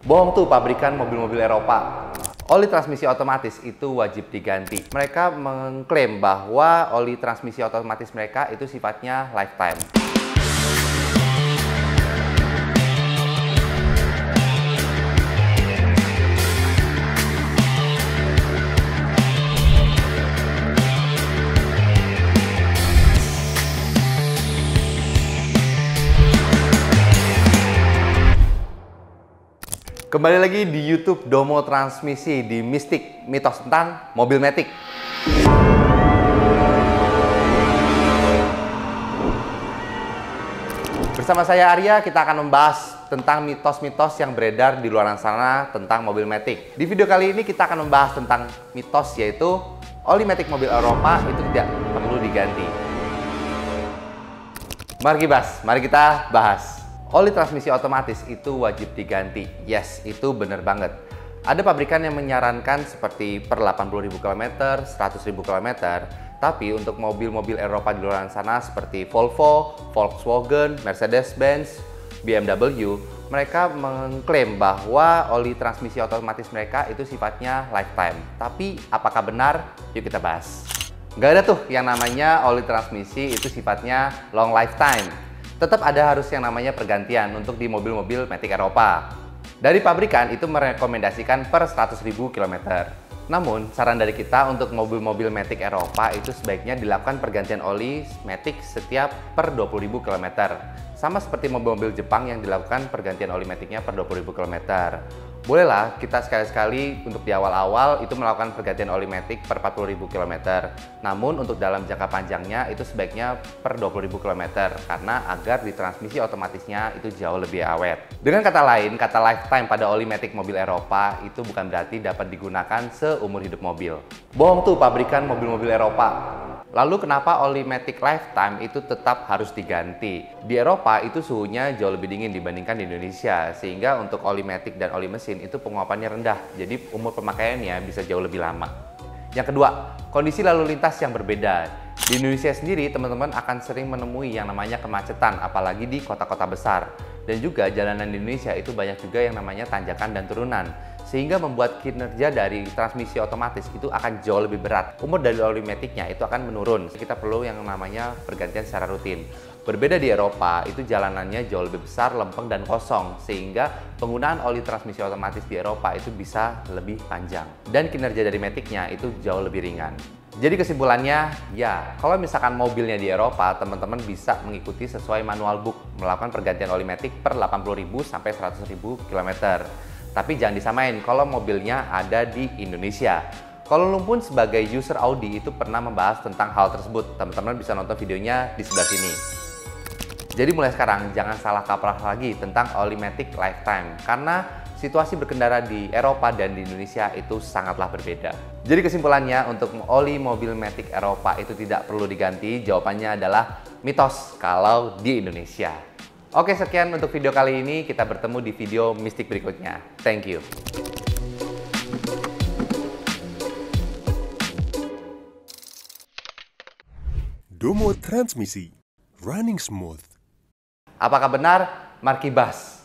Bohong tuh pabrikan mobil-mobil Eropa. Oli transmisi otomatis itu wajib diganti. Mereka mengklaim bahwa oli transmisi otomatis mereka itu sifatnya lifetime. Kembali lagi di YouTube Domo Transmisi di Mistik, mitos tentang mobil Matic. Bersama saya Arya, kita akan membahas tentang mitos-mitos yang beredar di luar sana tentang mobil Matic. Di video kali ini kita akan membahas tentang mitos, yaitu oli Matic mobil Eropa itu tidak perlu diganti. Mari kita bahas. Oli transmisi otomatis itu wajib diganti. Yes, itu bener banget. Ada pabrikan yang menyarankan seperti per 80.000 km, 100.000 km. Tapi untuk mobil-mobil Eropa di luar sana seperti Volvo, Volkswagen, Mercedes-Benz, BMW, mereka mengklaim bahwa oli transmisi otomatis mereka itu sifatnya lifetime. Tapi apakah benar? Yuk kita bahas. Nggak ada tuh yang namanya oli transmisi itu sifatnya long lifetime. Tetap ada harus yang namanya pergantian untuk di mobil-mobil Matic Eropa. Dari pabrikan itu merekomendasikan per 100.000 km. Namun, saran dari kita untuk mobil-mobil Matic Eropa itu sebaiknya dilakukan pergantian oli Matic setiap per 20.000 km. Sama seperti mobil-mobil Jepang yang dilakukan pergantian oli Matic-nya per 20.000 km. Bolehlah kita sekali-sekali untuk di awal-awal itu melakukan pergantian oli Matic per 40.000 km. Namun untuk dalam jangka panjangnya itu sebaiknya per 20.000 km karena agar di transmisi otomatisnya itu jauh lebih awet. Dengan kata lain, kata lifetime pada oli Matic mobil Eropa itu bukan berarti dapat digunakan seumur hidup mobil. Bohong tuh pabrikan mobil-mobil Eropa. Lalu kenapa oli Matic lifetime itu tetap harus diganti? Di Eropa itu suhunya jauh lebih dingin dibandingkan di Indonesia, sehingga untuk oli Matic dan oli mesin itu penguapannya rendah, jadi umur pemakaiannya bisa jauh lebih lama. Yang kedua, kondisi lalu lintas yang berbeda. Di Indonesia sendiri, teman-teman akan sering menemui yang namanya kemacetan, apalagi di kota-kota besar. Dan juga jalanan di Indonesia itu banyak juga yang namanya tanjakan dan turunan, sehingga membuat kinerja dari transmisi otomatis itu akan jauh lebih berat. Umur dari oli Matic-nya itu akan menurun. Kita perlu yang namanya pergantian secara rutin. Berbeda di Eropa, itu jalanannya jauh lebih besar, lempeng, dan kosong, sehingga penggunaan oli transmisi otomatis di Eropa itu bisa lebih panjang. Dan kinerja dari Matic-nya itu jauh lebih ringan. Jadi kesimpulannya, ya, kalau misalkan mobilnya di Eropa, teman-teman bisa mengikuti sesuai manual book, melakukan pergantian oli Matic per 80.000 sampai 100.000 km. Tapi jangan disamain kalau mobilnya ada di Indonesia. Kalau lu pun sebagai user Audi itu pernah membahas tentang hal tersebut. Teman-teman bisa nonton videonya di sebelah sini. Jadi mulai sekarang jangan salah kaprah lagi tentang oli Matic lifetime. Karena situasi berkendara di Eropa dan di Indonesia itu sangatlah berbeda. Jadi kesimpulannya untuk oli mobil Matic Eropa itu tidak perlu diganti. Jawabannya adalah mitos kalau di Indonesia. Oke, sekian untuk video kali ini. Kita bertemu di video mistik berikutnya. Thank you. Domo Transmisi, running smooth. Apakah benar? Markibas.